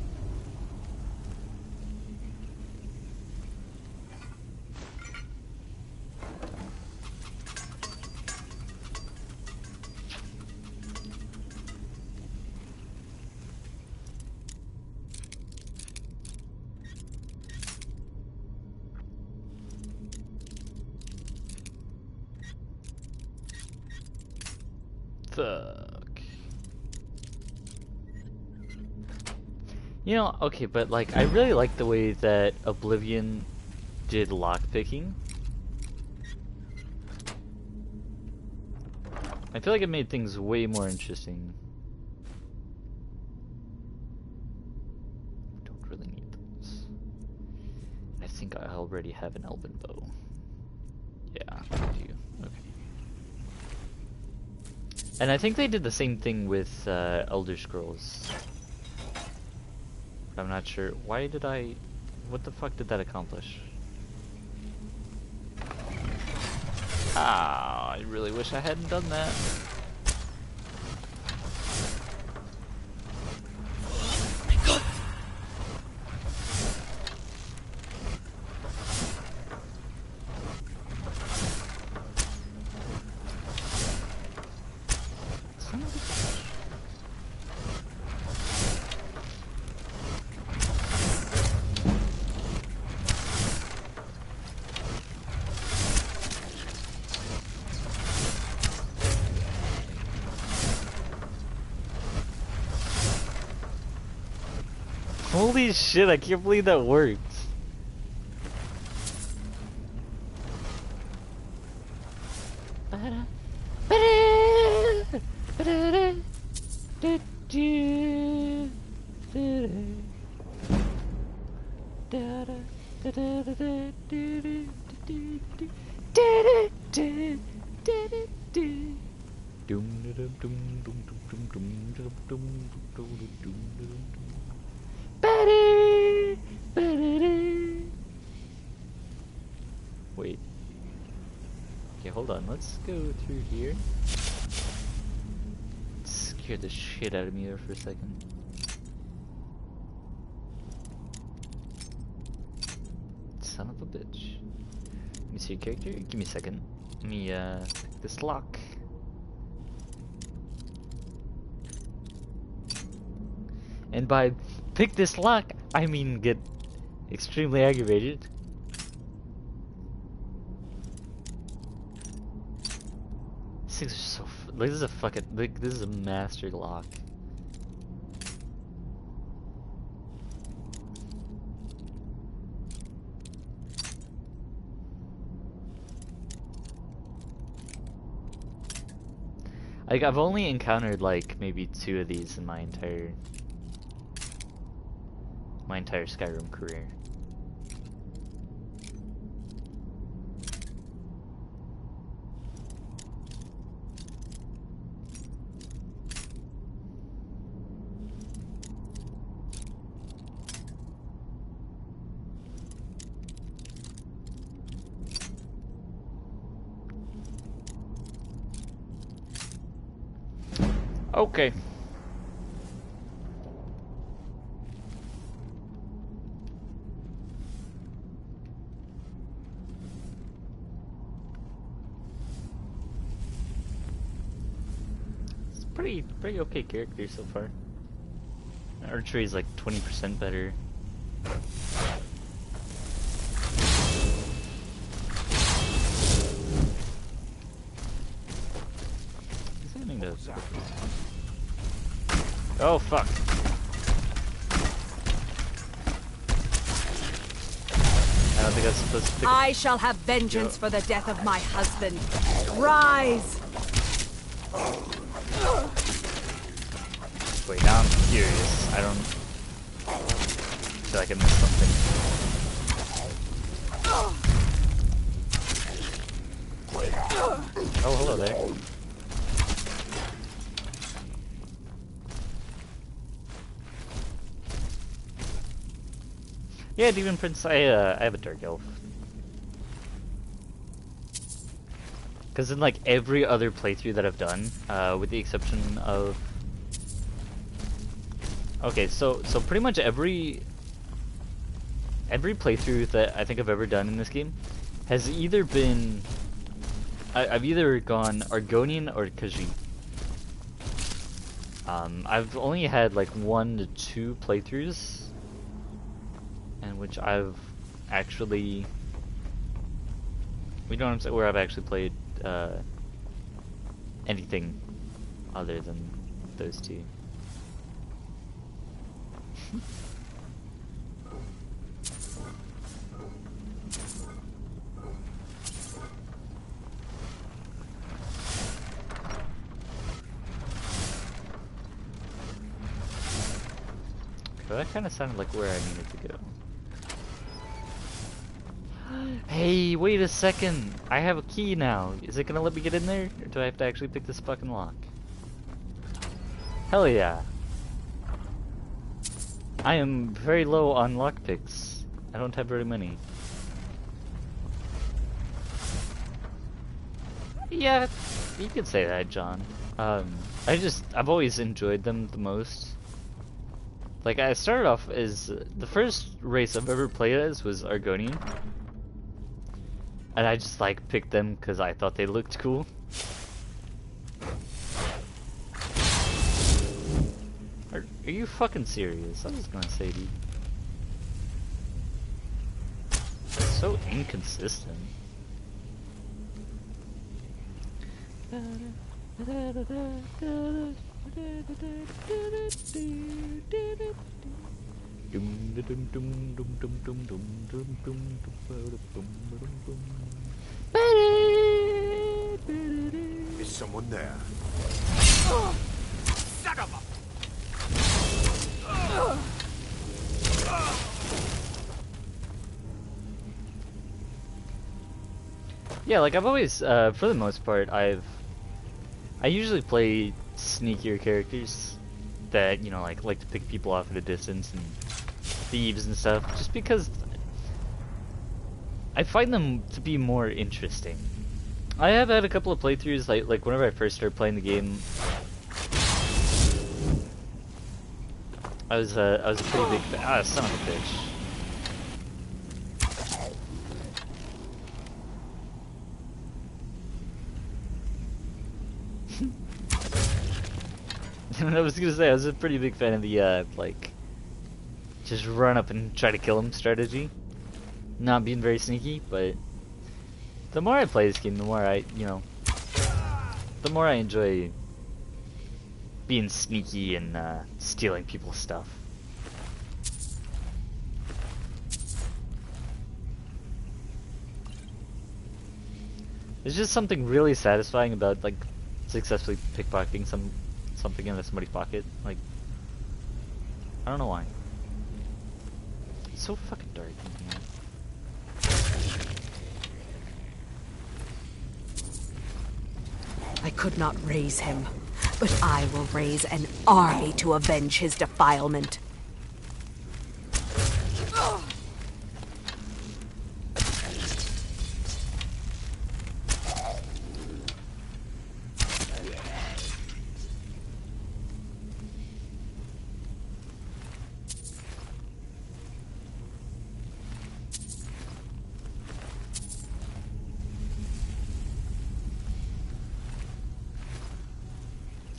Fuck. You know, okay, but like, I really like the way that Oblivion did lockpicking. I feel like it made things way more interesting. Don't really need those. I think I already have an elven bow. Yeah, I do. Okay. And I think they did the same thing with Elder Scrolls. I'm not sure. Why did I... What the fuck did that accomplish? Ah, I really wish I hadn't done that. Holy shit, I can't believe that worked. Wait. Okay, hold on. Let's go through here. Scared the shit out of me there for a second. Son of a bitch. Let me see your character. Give me a second. Let me pick this lock. And by pick this lock, I mean get extremely aggravated. These things are so like, this is a fucking like, this is a master lock. Like I've only encountered like maybe 2 of these in my entire Skyrim career. Okay. It's pretty okay character so far. Archery is like 20% better. Oh fuck. I don't think I was supposed to pick I shall have vengeance for the death of my husband. Rise! Wait, now I'm curious. I don't feel like I missed something. Oh, hello there. Yeah, Demon Prince, I have a Dark Elf. Because in like every other playthrough that I've done, with the exception of... Okay, so pretty much every playthrough that I think I've ever done in this game has either been... I've either gone Argonian or Khajiit. I've only had like 1 to 2 playthroughs in which I've actually, we don't know where I've actually played anything other than those 2. But that kind of sounded like where I needed to go. Hey, wait a second! I have a key now. Is it gonna let me get in there? Or do I have to actually pick this fucking lock? Hell yeah. I am very low on lockpicks. I don't have very many. Yeah, you could say that, John. I've always enjoyed them the most. Like, I started off as, the first race I've ever played as was Argonian. And I just, like, picked them because I thought they looked cool. Are you fucking serious? I was gonna say, dude. So inconsistent. Is someone there? Son of a... Yeah, like I've always, for the most part, I usually play sneakier characters that, you know, like to pick people off at a distance and thieves and stuff, just because I find them to be more interesting. I have had a couple of playthroughs, like whenever I first started playing the game, I was a pretty big fan. Ah, son of a bitch. I was gonna say, I was a pretty big fan of the, like, just run up and try to kill him strategy. Not being very sneaky, but the more I play this game, the more the more I enjoy being sneaky and, stealing people's stuff. There's just something really satisfying about, like, successfully pickpocketing something into somebody's pocket. Like, I don't know why. It's so fucking dark in here. I could not raise him, but I will raise an army to avenge his defilement.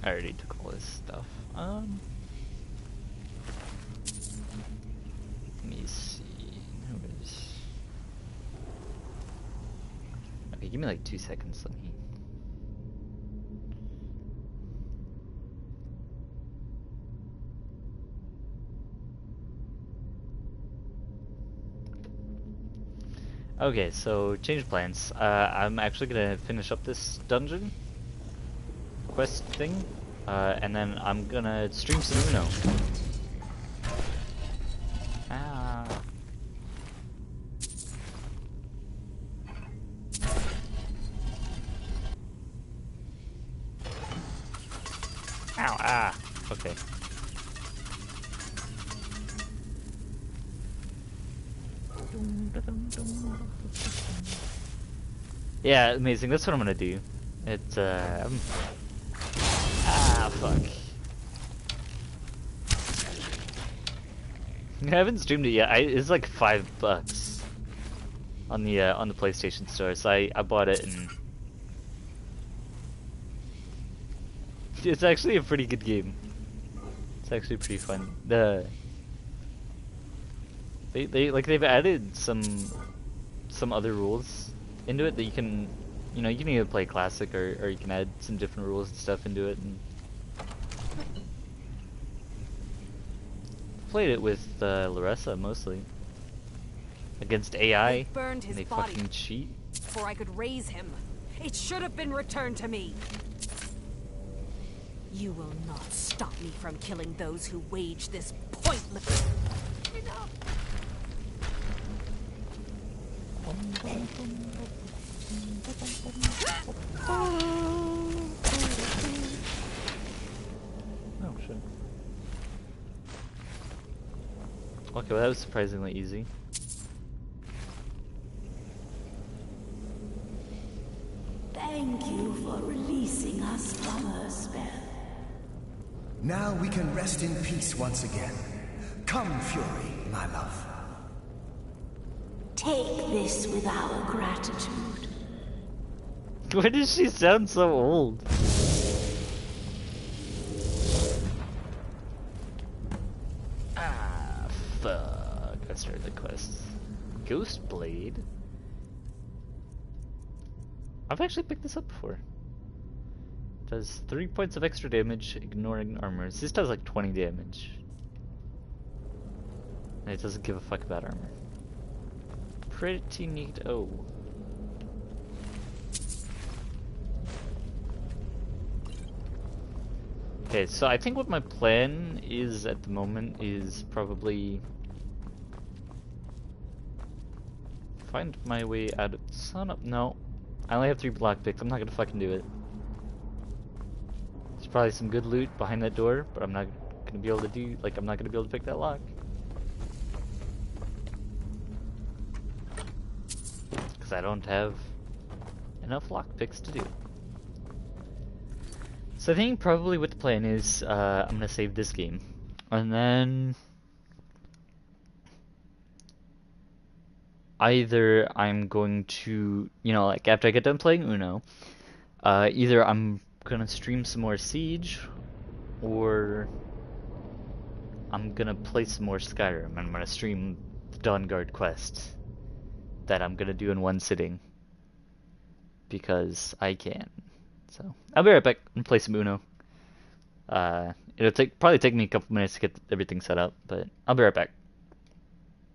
I already took all this stuff. Let me see. Okay, give me like 2 seconds. Let me. Okay, so change of plans. I'm actually gonna finish up this dungeon quest thing, and then I'm gonna stream some Uno. Ah. Ow, ah, okay. Yeah, amazing, that's what I'm gonna do. It's, ah, fuck. I haven't streamed it yet. It's like $5 on the PlayStation Store, so I bought it, and it's actually a pretty good game. It's actually pretty fun. They've added some other rules into it that you can, you know, you can either play classic or you can add some different rules and stuff into it. And played it with Larissa mostly against AI. Burned his and they body fucking cheat. before I could raise him. It should have been returned to me. You will not stop me from killing those who wage this pointless. Enough. Oh shit. Okay, well that was surprisingly easy. Thank you for releasing us from her spell. Now we can rest in peace once again. Come, Fury, my love. Take this with our gratitude. Why does she sound so old? Ah, fuck. I started the quest. Ghost Blade? I've actually picked this up before. Does 3 points of extra damage, ignoring armor. This does like 20 damage. And it doesn't give a fuck about armor. Pretty neat. Oh. Okay, so I think what my plan is at the moment is probably find my way out of son of no. I only have 3 block picks. I'm not gonna fucking do it. There's probably some good loot behind that door, but I'm not gonna be able to do I'm not gonna be able to pick that lock. Cause I don't have enough lock picks to do it. So I think probably what the plan is, I'm gonna save this game. And then either I'm going to, like after I get done playing Uno, either I'm gonna stream some more Siege, or I'm gonna play some more Skyrim, and I'm gonna stream the Dawnguard quest that I'm gonna do in one sitting. Because I can. So, I'll be right back and play some Uno. It'll probably take me a couple minutes to get everything set up, but I'll be right back.